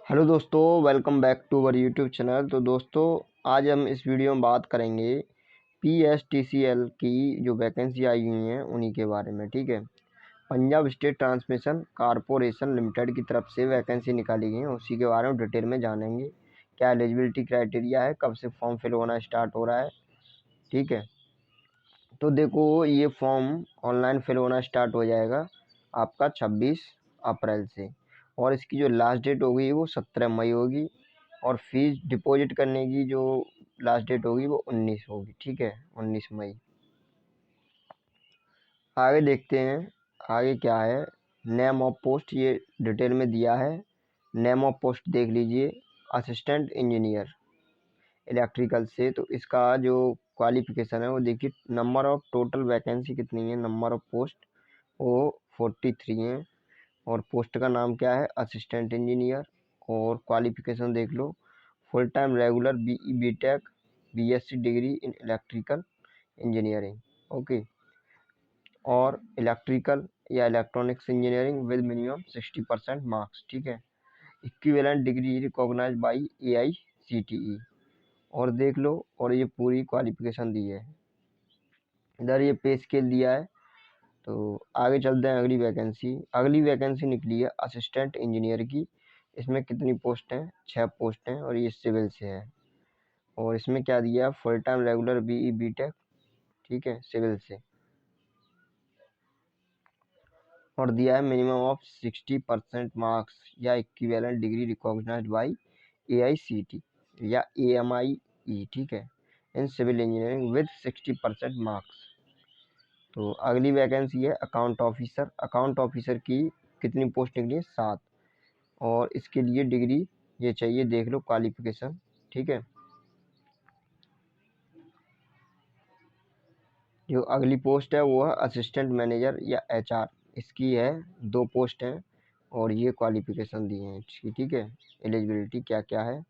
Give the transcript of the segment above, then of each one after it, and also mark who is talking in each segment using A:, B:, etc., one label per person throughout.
A: Hello दोस्तों, welcome back to our YouTube channel. तो दोस्तों, आज हम इस वीडियो में बात करेंगे PSTCL की जो वैकेंसी आई हुई हैं उन्हीं के बारे में। ठीक है, Punjab state transmission corporation limited की तरफ से वैकेंसी निकाली गई है, उसी के बारे में डिटेल में जानेंगे। क्या एलिजिबिलिटी क्राइटेरिया है, कब से फॉर्म फिल होना स्टार्ट हो रहा है। ठीक है, तो देखो, ये फॉर्म ऑनलाइन फिल होना स्टार्ट हो जाएगा आपका 26 अप्रैल से, और इसकी जो लास्ट डेट होगी वो 17 मई होगी, और फीस डिपॉजिट करने की जो लास्ट डेट होगी वो 19 होगी। ठीक है, 19 मई। आगे देखते हैं, आगे क्या है। नेम ऑफ पोस्ट ये डिटेल में दिया है। नेम ऑफ पोस्ट देख लीजिए, असिस्टेंट इंजीनियर इलेक्ट्रिकल से। तो इसका जो क्वालिफिकेशन है वो देखिए। नंबर ऑफ टोटल वैकेंसी कितनी है, नंबर ऑफ पोस्ट वो 43 हैं, और पोस्ट का नाम क्या है, असिस्टेंट इंजीनियर। और क्वालिफिकेशन देख लो, full time regular BE BTech BSc degree in electrical engineering. Okay, और इलेक्ट्रिकल या electronics engineering with minimum 60% marks. ठीक है, equivalent degree recognised by AICTE। और देख लो, और ये पूरी क्वालिफिकेशन दी है। इधर ये पे स्केल दिया है। तो आगे चलते हैं, अगली वैकेंसी निकली है असिस्टेंट इंजीनियर की। इसमें कितनी पोस्ट हैं, 6 पोस्ट हैं, और ये सिविल से है। और इसमें क्या दिया है, full time regular BE BTech। ठीक है, सिविल से। और दिया है मिनिमम ऑफ 60% मार्क्स या equivalent degree recognised by AICTE या AMIE। ठीक है, in civil engineering with 60% marks. तो अगली वैकेंसी है अकाउंट ऑफिसर। अकाउंट ऑफिसर की कितनी पोस्ट निकली है, 7, और इसके लिए डिग्री ये चाहिए, देख लो क्वालिफिकेशन। ठीक है, जो अगली पोस्ट है वो है असिस्टेंट मैनेजर या HR। इसकी है 2 पोस्ट हैं, और ये क्वालिफिकेशन दी है इसकी। ठीक है, एलिजिबिलिटी क्या क्या है।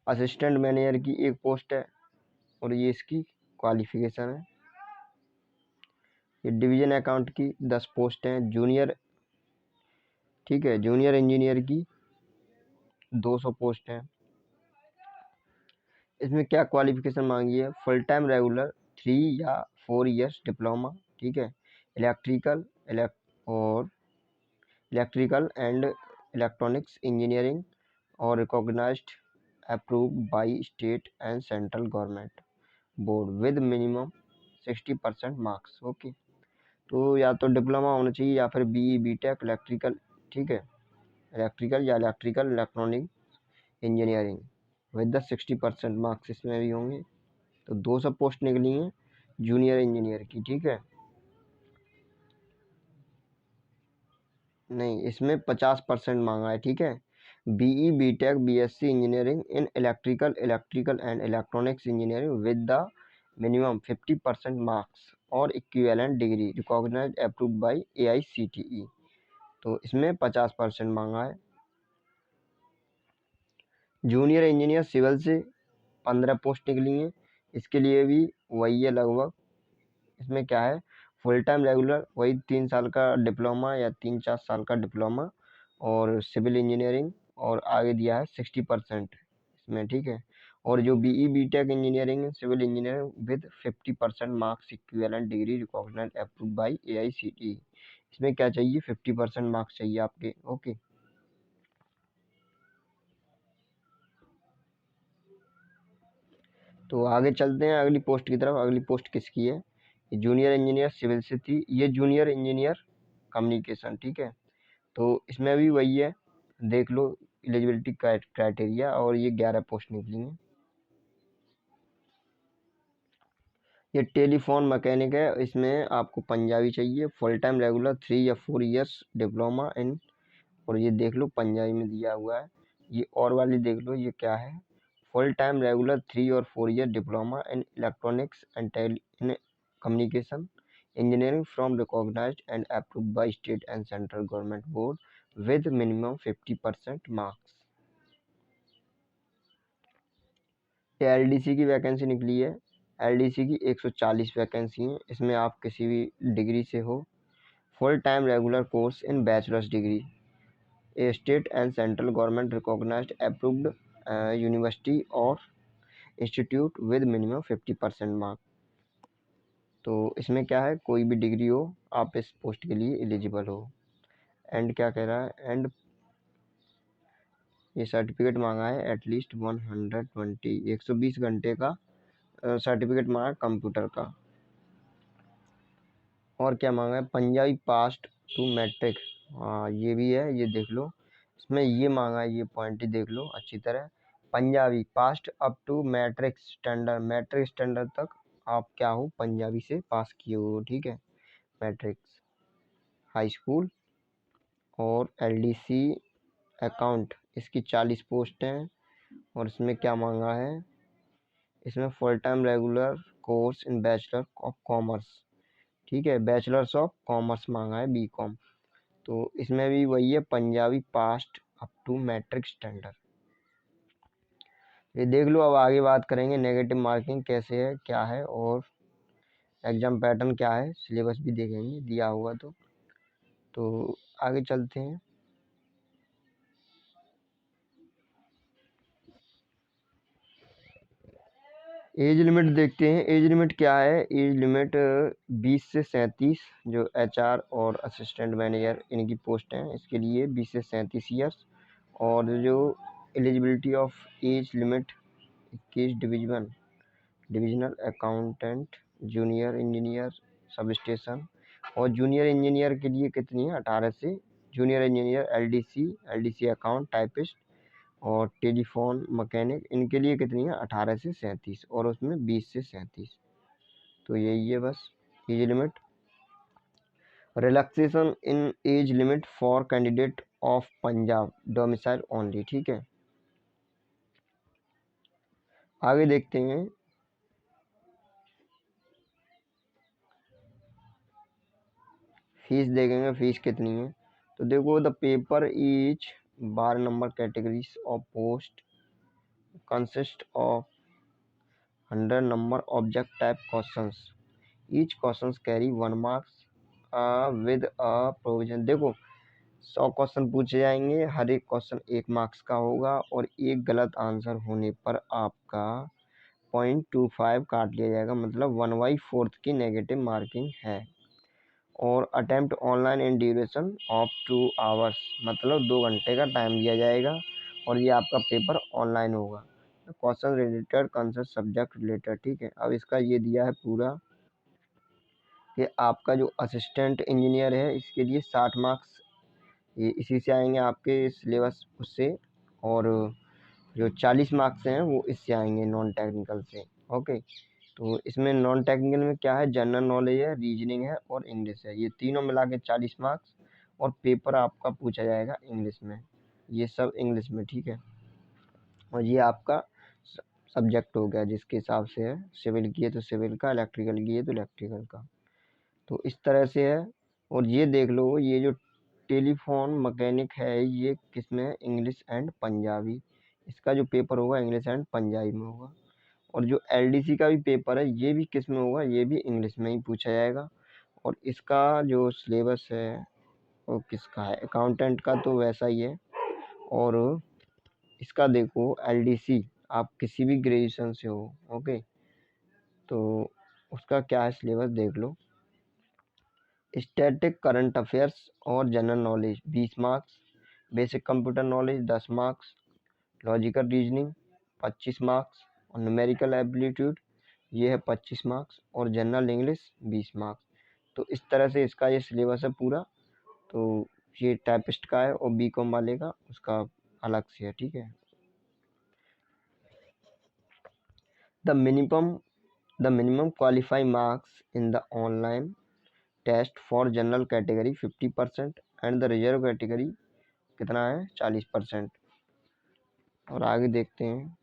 A: असिस्टेंट मैनेजर की 1 पोस्ट है, और ये इसकी क्वालिफिकेशन है। ये डिवीजन अकाउंट की 10 पोस्ट हैं, जूनियर। ठीक है, जूनियर इंजीनियर की 200 पोस्ट हैं। इसमें क्या क्वालिफिकेशन मांगी है, फुल टाइम रेगुलर 3 या 4 इयर्स डिप्लोमा। ठीक है, इलेक्ट्रिकल और इलेक्ट्रिकल एंड इलेक्ट्रॉनिक्स इंजीनियरिंग, और recognised approved by state and central government board with minimum 60% marks. Okay, तो या तो डिप्लोमा होना चाहिए या फिर BE BTech इलेक्ट्रिकल। ठीक है, इलेक्ट्रिकल या electrical electronic engineering with the 60% marks इसमें भी होंगे। तो 200 पोस्ट निकली हैं जूनियर इंजीनियर की। ठीक है, नहीं, इसमें 50% मांगा है। ठीक है, BE BTech BSc engineering in electrical and electronics engineering with the minimum 50% marks और equivalent degree recognised approved by AICTE। तो इसमें 50% मांगा है। जूनियर इंजीनियर सिविल से 15 पोस्ट निकली हैं, इसके लिए भी वही है लगभग। इसमें क्या है, फुल टाइम रेगुलर वही 3 साल का डिप्लोमा या 3-4 साल का डिप्लोमा, और सिविल इंजीनियरिंग, और आगे दिया है 60% इसमें। ठीक है, और जो BE BTech engineering civil engineering with 50% marks equivalent degree recognised approved by AICTE। इसमें क्या चाहिए, 50% मार्क्स चाहिए आपके। ओके, तो आगे चलते हैं अगली पोस्ट की तरफ। अगली पोस्ट किसकी है, जूनियर इंजीनियर सिविल से थी, ये जूनियर इंजीनियर कम्युनिकेशन। ठीक है, तो इसमें भी वही है, देख लो एलिजिबिलिटी क्राइटेरिया, और ये 11 पोस्ट निकली हैं। ये टेलीफोन मैकेनिक है, इसमें आपको पंजाबी चाहिए, फुल टाइम रेगुलर 3 या 4 इयर्स डिप्लोमा इन, और ये देख लो पंजाबी में दिया हुआ है। ये और वाली देख लो, ये क्या है, फुल टाइम रेगुलर 3 और 4 year diploma in electronics and in communication engineering from recognised and approved by state and central government board with minimum 50% marks. ये LDC की वैकेंसी निकली है। LDC की 140 वैकेंसी हैं, इसमें आप किसी भी डिग्री से हो। Full time regular course in bachelor's degree a state and central government recognised approved university और इंस्टीट्यूट विद मिनिमम 50% मार्क। तो इसमें क्या है, कोई भी डिग्री हो आप इस पोस्ट के लिए एलिजिबल हो। एंड क्या कह रहा है, एंड ये सर्टिफिकेट मांगा है एटलीस्ट 120 घंटे का सर्टिफिकेट मांगा कंप्यूटर का। और क्या मांगा है, पंजाबी पास्ट टू मैट्रिक, हाँ ये भी है, ये देख लो इसमें ये मांगा है, ये पॉइंट ही देख लो अच्छी तरह। Punjabi passed up to matric standard, matric standard तक आप क्या हो, पंजाबी से पास किए हो, ठीक है, मैट्रिक्स हाई स्कूल। और एलडीसी अकाउंट इसकी 40 पोस्ट हैं। और इसमें क्या मांगा है, इसमें full time regular course in bachelor of commerce, ठीक है, बैचलर्स ऑफ कॉमर्स मांगा है, बीकॉम। तो इसमें भी वही है, Punjabi passed up to matric standard. ये देख लो। अब आगे बात करेंगे नेगेटिव मार्किंग कैसे है, क्या है, और एग्जाम पैटर्न क्या है, सिलेबस भी देखेंगे दिया हुआ। तो आगे चलते हैं। एज लिमिट देखते हैं। एज लिमिट क्या है, एज लिमिट 20 से 37, जो एचआर और असिस्टेंट मैनेजर इनकी पोस्ट हैं इसके लिए 20 से 37 ईयर्स। और जो eligibility of age limit 21 divisional accountant, junior engineer sub station. और जूनियर इंजीनियर के लिए कितनी है, 18 से। Junior engineer LDC account typist और टेलीफोन मैकेनिक इनके लिए कितनी है, 18 से 37, और उसमें 20 से 37। तो यही है बस age limit. Relaxation in age limit for candidate of Punjab domicile only, ठीक है। आगे देखते हैं। फीस देखेंगे, फीस कितनी है। तो देखो, the paper each 12 number categories of post consist of 100 number object type questions. Each questions carry 1 marks with a provision। देखो 100 क्वेश्चन पूछे जाएंगे, हर एक क्वेश्चन 1 मार्क्स का होगा, और एक गलत आंसर होने पर आपका 0.25 काट लिया जाएगा, मतलब 1/4 की नेगेटिव मार्किंग है। और attempt online in duration of 2 hours, मतलब 2 घंटे का टाइम दिया जाएगा, और ये आपका पेपर ऑनलाइन होगा। Question related concept subject related, ठीक है। अब इसका ये दिया है पूरा कि आपका जो असिस्टेंट इंजीनियर है इसके लिए 60 मार्क्स ये इसी से आएंगे आपके सिलेबस उससे, और जो 40 मार्क्स हैं वो इससे आएंगे नॉन टेक्निकल से, ओके। तो इसमें नॉन टेक्निकल में क्या है, जनरल नॉलेज है, रीजनिंग है और इंग्लिश है, ये तीनों मिला के 40 मार्क्स। और पेपर आपका पूछा जाएगा इंग्लिश में, ये सब इंग्लिश में, ठीक है। और ये आपका सब्जेक्ट हो गया जिसके हिसाब से है, सिविल की है तो सिविल का, इलेक्ट्रिकल की है तो इलेक्ट्रिकल का। तो इस तरह से है। और ये देख लो, ये जो टेलीफोन मैकेनिक है ये किसमें है, इंग्लिश एंड पंजाबी। इसका जो पेपर होगा इंग्लिश एंड पंजाबी में होगा। और जो एलडीसी का भी पेपर है ये भी किस में होगा, ये भी इंग्लिश में ही पूछा जाएगा। और इसका जो सिलेबस है वो किसका है, अकाउंटेंट का तो वैसा ही है। और इसका देखो एलडीसी आप किसी भी ग्रेजुएशन से हो, ओके, तो उसका क्या है सिलेबस देख लो। स्टैटिक करंट अफेयर्स और general knowledge 20 marks, basic computer knowledge 10 marks, logical reasoning 25 marks, और न्यूमेरिकल एप्टीट्यूड ये है 25 मार्क्स, और जनरल इंग्लिश 20 मार्क्स। तो इस तरह से इसका ये सिलेबस है पूरा। तो ये टाइपिस्ट का है, और बीकॉम वाले का उसका अलग से है, ठीक है। The minimum qualify marks in the online test for general category 50% and the reserve category कितना है, 40%। और आगे देखते हैं।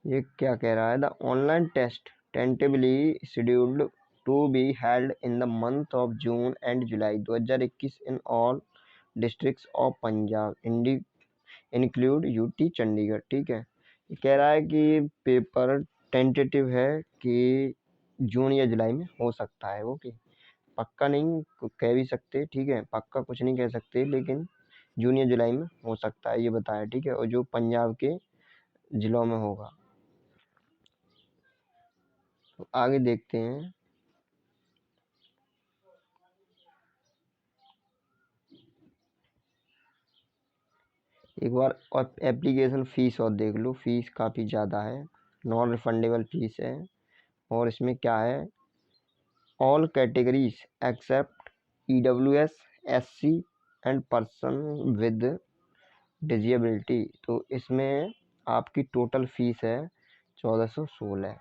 A: ये क्या कह रहा है, the online test tentatively scheduled to be held in the month of June and July 2021 in all districts of Punjab include UT Chandigarh, ठीक है। ये कह रहा है कि पेपर टेंटेटिव है कि जून या जुलाई में हो सकता है। ओके, पक्का नहीं कह भी सकते, ठीक है, पक्का कुछ नहीं कह सकते, लेकिन जून या जुलाई में हो सकता है ये बताया, ठीक है, और जो पंजाब के जिलों में होगा। तो आगे देखते हैं। एक बार और एप्लीकेशन फ़ीस और देख लो, फीस काफ़ी ज़्यादा है, नॉन रिफंडेबल फीस है। और इसमें क्या है, all categories except EWS, SC and person with disability. तो इसमें आपकी टोटल फीस है 1416।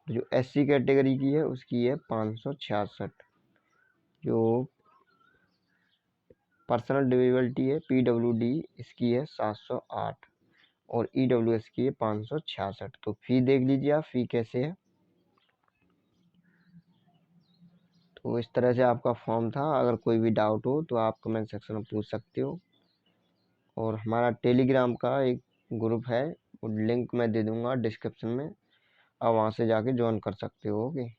A: जो SC कैटेगरी की है उसकी है 566। जो पर्सनल डिसेबिलिटी है PWD, इसकी है 708 और EWS की है 566। तो फ़ी देख लीजिए आप, फ़ी कैसे है। तो इस तरह से आपका फॉर्म था। अगर कोई भी डाउट हो तो आप कमेंट सेक्शन में पूछ सकते हो। और हमारा टेलीग्राम का एक ग्रुप है, वो लिंक मैं दे दूंगा डिस्क्रिप्शन में, आप वहाँ से जाके ज्वाइन कर सकते हो। ओके।